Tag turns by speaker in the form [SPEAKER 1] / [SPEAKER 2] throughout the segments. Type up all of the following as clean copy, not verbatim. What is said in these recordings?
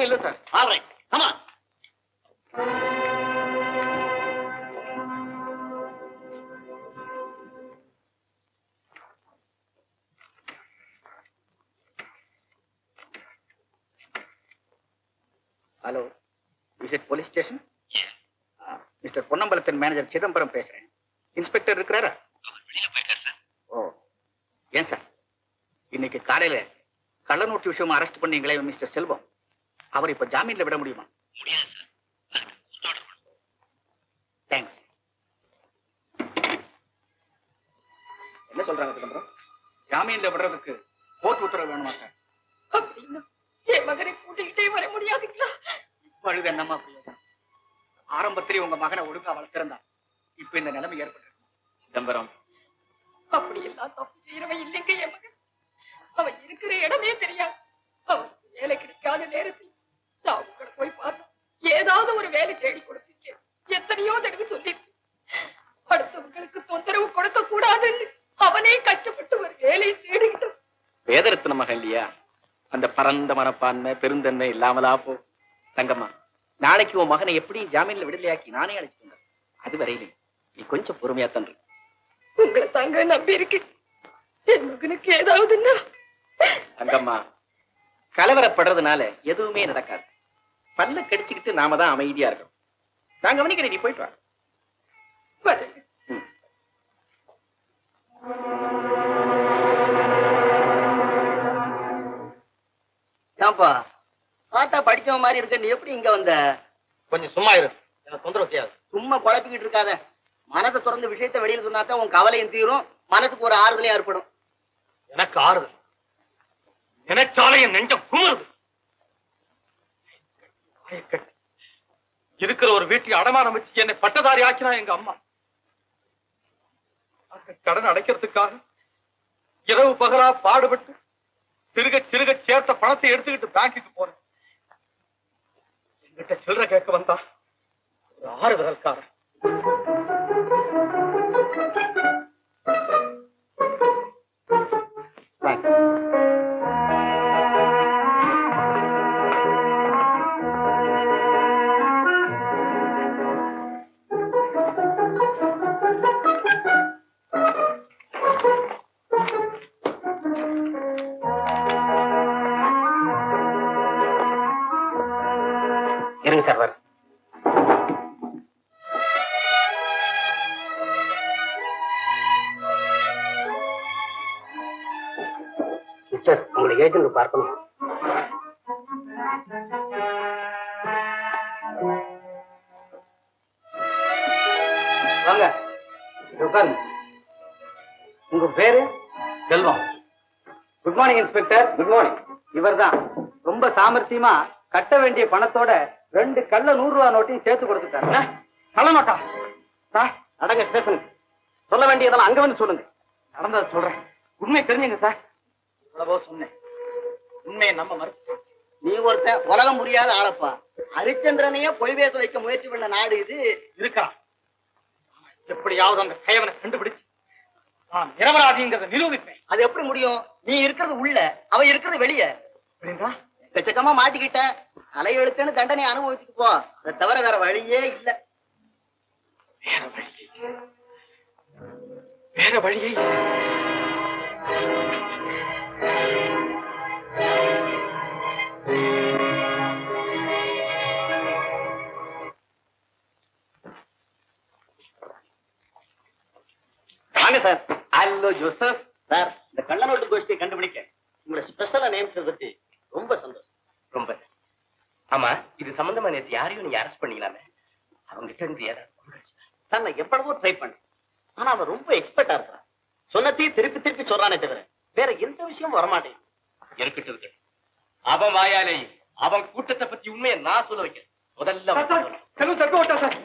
[SPEAKER 1] ஒண்ணும் இல்ல sir.
[SPEAKER 2] All right, come on.
[SPEAKER 1] Hello, is it police station? Mister பொன்னம்பலத்தின் manager Chidambaram பேசுறேன். இன்ஸ்பெக்டர் இருக்கிறாரா? ஓ, ஏன் சார் இன்னைக்கு காலையில கள்ள நோட்டு விஷயமா அரெஸ்ட் பண்ணீங்களே மிஸ்டர் செல்வம், அவர் இப்ப ஜாமீன்ல விட முடியுமா?
[SPEAKER 2] முடியாது சார்.
[SPEAKER 1] தேங்க்ஸ். என்ன சொல்றாங்க சிதம்பரம்? ஜாமீன்ல விடுறதுக்கு கோர்ட் உத்தரவு வேணுமா சார்?
[SPEAKER 3] அப்படின்னா என் மகனை கூட்டிக்கிட்டே வர முடியாதுங்களா?
[SPEAKER 1] பழுது என்னமா அப்படியே ஆரம்பத்திலே உங்க மகனை ஒழுங்கா வளர்த்திருந்தா இப்ப இந்த நிலைமை ஏற்பட்டு. சிதம்பரம்,
[SPEAKER 3] அப்படி எல்லாம் தப்பு செய்யறவன் இல்லைங்க என் மகன். அவன் இருக்கிற இடமே தெரியாது. அவன் வேலை கிடைக்காத நேரத்தில் நான் உங்களை போய் பார்த்தேன். ஏதாவது ஒரு வேலை தேடி கொடுத்துருக்கேன். எத்தனையோ தடவை சொல்லியிருக்கேன். அடுத்தவங்களுக்கு தொந்தரவு கொடுக்க கூடாதுன்னு அவனே கஷ்டப்பட்டு ஒரு வேலையை தேடிக்கிட்டு.
[SPEAKER 1] வேதரத்ன மகன் இல்லையா? அந்த பரந்த மனப்பான்மை பெருந்தன்மை இல்லாமலா போ. தங்கம்மா, நாளைக்கு உன் மகனை எப்படியும் ஜாமீன்ல விடுதலையாக்கி நானே அழைச்சிட்டு அது வரையிலே நீ கொஞ்சம் பொறுமையா தன்று.
[SPEAKER 3] உங்களை தாங்க நம்பி இருக்கு. என் மகனுக்கு ஏதாவதுன்னா
[SPEAKER 1] தங்கம்மா, கலவரப்படுறதுனால எதுவுமே நடக்காது. பல்ல கடிச்சுக்கிட்டு நாம தான் அமைதியா இருக்கணும். நான் கவனிக்கிறேன், நீ போயிட்டு வா.
[SPEAKER 3] வரேன்.
[SPEAKER 2] ஏன்பா பார்த்தா படிச்சவன் மாதிரி இருக்க, நீ எப்படி இங்க வந்த?
[SPEAKER 1] கொஞ்சம் சும்மா இரு, எனக்கு தொந்தரவு செய்யாது.
[SPEAKER 2] சும்மா குழப்பிக்கிட்டு இருக்காத. மனசை திறந்த விஷயத்த வெளியில சொன்னாதான் உன் கவலையும் தீரும், மனசுக்கு ஒரு ஆறுதலையும் ஏற்படும்.
[SPEAKER 1] எனக்கு ஆறுதல் நினைச்சாலே என் நெஞ்சம் குமுறுது. இருக்கிற ஒரு வீட்டை அடமானம் வச்சு என்னை பட்டதாரி ஆக்கினா எங்க அம்மா. கடன் அடைக்கிறதுக்காக இரவு பகலா பாடுபட்டு சிறுக சிறுக சேர்த்த பணத்தை எடுத்துக்கிட்டு பேங்குக்கு போறேன். என்கிட்ட சில்லறை கேட்க வந்தா ஒரு 6 விரல்காரன். இருங்க சார், வர மிஸ்டர், உங்களை ஏஜென்ட் பார்க்கணும். வாங்க உட்காருங்க. உங்க பேரு? Selvam. Good morning inspector. Good morning. இவர்தான் ரொம்ப சாமர்த்தியமா கட்ட வேண்டிய பணத்தோட 2 கள்ள 100 ரூபாய் நோட்டையும் சேர்த்து கொடுத்துட்டாரு. கள்ள நோட்டா? சார் நடங்க ஸ்டேஷனுக்கு. சொல்ல வேண்டியதெல்லாம் அங்க வந்து சொல்லுங்க. நடந்ததை சொல்றேன். உண்மை தெரிஞ்சுங்க சார். எவ்வளவோ சொன்னேன், உண்மையை நம்ப மறுத்து.
[SPEAKER 2] நீ ஒருத்த உலகம் புரியாத ஆளப்பா. ஹரிச்சந்திரனையே பொய் பேச வைக்க முயற்சி பண்ண நாடு இது.
[SPEAKER 1] இருக்கா? எப்படியாவது அந்த கையவனை கண்டுபிடிச்சு நான் நிரபராதிங்கிறத நிரூபிப்பேன்.
[SPEAKER 2] அது எப்படி முடியும்? நீ இருக்கிறது உள்ள, அவன் இருக்கிறது வெளியே. எக்கச்சக்கமா மாட்டிக்கிட்ட. தலையெழுத்துன்னு தண்டனை அனுபவிச்சுட்டு போ. அதை தவிர வேற வழியே இல்ல.
[SPEAKER 1] வேற வழியே
[SPEAKER 2] வாங்க சார். Hello Joseph. சார், இந்த கள்ள நோட்டு கோஷ்டியை கண்டுபிடிக்க உங்களை ஸ்பெஷலா நியமிச்சதை பத்தி ரொம்ப சந்தோஷம்.
[SPEAKER 1] ரொம்ப. ஆமா, இது சம்பந்தமா நேற்று யாரையும் நீங்க அரெஸ்ட் பண்ணீங்களாமே, அவங்க கிட்ட இருந்து ஏதாவது?
[SPEAKER 2] சார், நான் எவ்வளவோ ட்ரை பண்ணேன். ஆனா அவன் ரொம்ப எக்ஸ்பர்ட்டா இருக்கான். சொன்னதையும் திருப்பி திருப்பி சொல்றானே தவிர வேற எந்த விஷயமும் வரமாட்டேன்.
[SPEAKER 1] இருக்கட்டு இருக்கு. அவன் வாயாலே அவன் கூட்டத்தை பத்தி உண்மையை நான் சொல்ல வைக்கிறேன். முதல்ல தட்டு ஓட்டா சார்.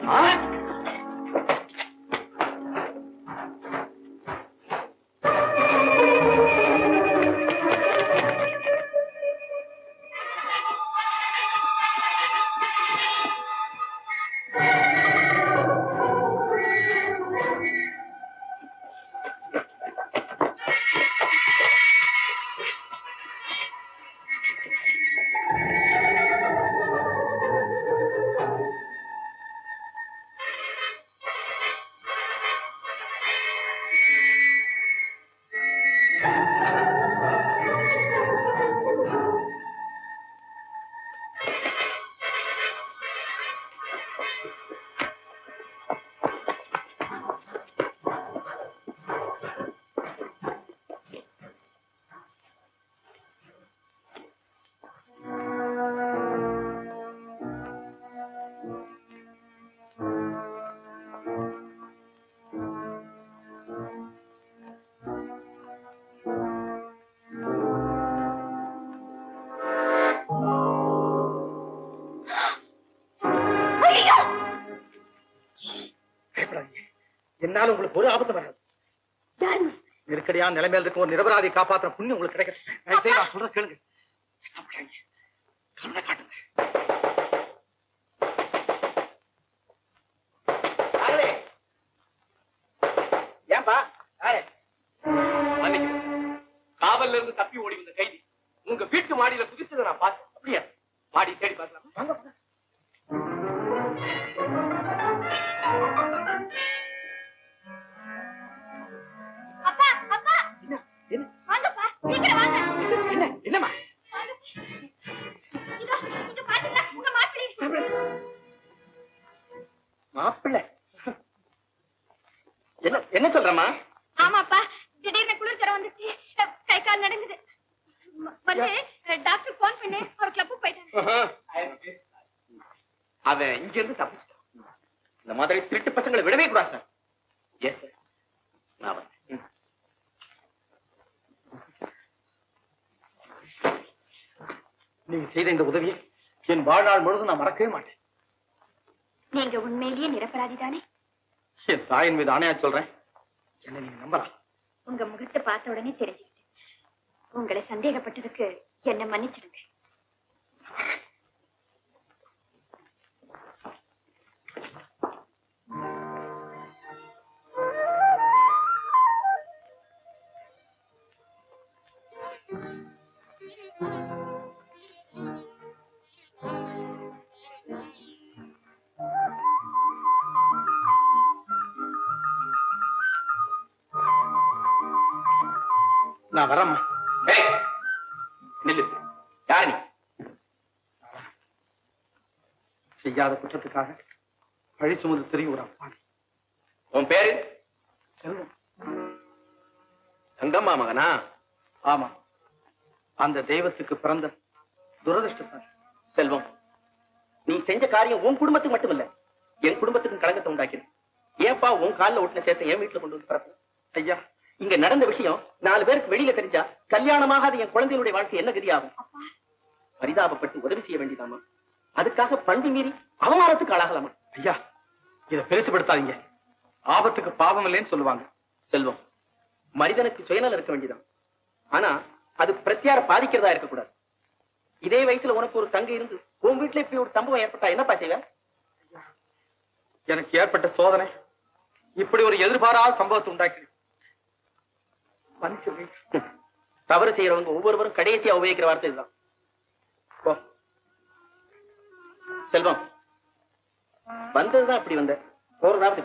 [SPEAKER 1] என்னால உங்களுக்கு ஒரு ஆபத்து வராது. நெருக்கடியான நிலைமையில இருக்க ஒரு நிரபராதி காப்பாற்ற புண்ணியம் உங்களுக்கு கிடைக்கும். நான் சொல்ற கேளுங்க. கண்ணை காட்டுங்க. ஏன்பா காவல்ல இருந்து தப்பி ஓடி வந்த கைதி உங்க வீட்டு மாடியில குதிச்சதை நான் பார்த்தேன். அப்படியா? மாடி தேடி பார்க்கலாம்.
[SPEAKER 3] அப்பா அப்பா வாங்கப்பா சீக்கிரம் வாங்க.
[SPEAKER 1] என்னம்மா?
[SPEAKER 3] இதோ இங்க பாத்தீங்களா உங்க மாப்பிள்ளை.
[SPEAKER 1] மாப்பிள்ளை என்ன சொல்றமா?
[SPEAKER 3] ஆமாப்பா திடீர்னு குளிர் ஜரம் வந்துச்சு. கை கால் நடுங்குது. வந்து டாக்டர் போன் பண்ணி ஒரு கிளப்புக்கு போயிட்டாங்க.
[SPEAKER 1] அவன் இங்க இருந்து தப்பிச்சிட்டான். இந்த மாதிரி திருட்டு பசங்களை விடவே கூடாது சார். Yes sir. நான் வரேன். நீங்க செய்த இந்த உதவியை என் வாழ்நாள் முழுவதும் நான் மறக்கவே மாட்டேன்.
[SPEAKER 3] நீங்க உண்மையிலேயே நிரபராதி தானே?
[SPEAKER 1] என் தாயின் மீது ஆணையா சொல்றேன். என்ன நீங்க நம்பலாம்.
[SPEAKER 3] உங்க முகத்தை பார்த்த உடனே தெரிஞ்சுக்கிட்டேன். உங்களை சந்தேகப்பட்டதுக்கு என்ன மன்னிச்சிடுங்க.
[SPEAKER 1] நான் வரேம்மா. நில்லு. யார் நீ? செய்யாத குற்றத்துக்காக பழி சுமந்து தெரியும் ஒரு அப்பா. உன் பேரு? செல்வம். தங்கம்மா மகனா? ஆமா. அந்த தெய்வத்துக்கு பிறந்த துரதிருஷ்டசாலி. செல்வம், நீ செஞ்ச காரியம் உன் குடும்பத்துக்கு மட்டும் இல்ல, என் குடும்பத்துக்கும் களங்கத்தை உண்டாக்கிடு. ஏன்பா உன் காலில் ஒட்டின சேர்த்த என் வீட்டுல கொண்டு வந்து பிறப்பு? ஐயா, இங்க நடந்த விஷயம் 4 பேருக்கு வெளியில தெரிஞ்சா கல்யாணமாகாத என் குழந்தைகளுடைய வாழ்க்கை என்ன கதியாகும்? பரிதாபப்பட்டு உதவி செய்ய வேண்டியதாமா. அதுக்காக பண்பு மீறி அவமானத்துக்கு ஆளாகலாமா? ஐயா, இதை பெருசுபடுத்தாதீங்க. ஆபத்துக்கு பாவம் இல்லைன்னு சொல்லுவாங்க. செல்வம், மனிதனுக்கு சுயநலம் இருக்க வேண்டியதான். ஆனா அது பிரத்யார பாதிக்கிறதா இருக்கக்கூடாது. இதே வயசுல உனக்கு ஒரு தங்கை இருந்து உன் வீட்டுல இப்படி ஒரு சம்பவம் ஏற்பட்டா என்னப்பா செய்வ? எனக்கு ஏற்பட்ட சோதனை இப்படி ஒரு எதிர்பாராத சம்பவத்தை உண்டாக்கி தவறு செய்யறவங்க ஒவ்வொருவரும் கடைசியா உபயோகிக்கிற வார்த்தை இதுதான். செல்வம், வந்ததுதான் இப்படி வந்த போறதாவது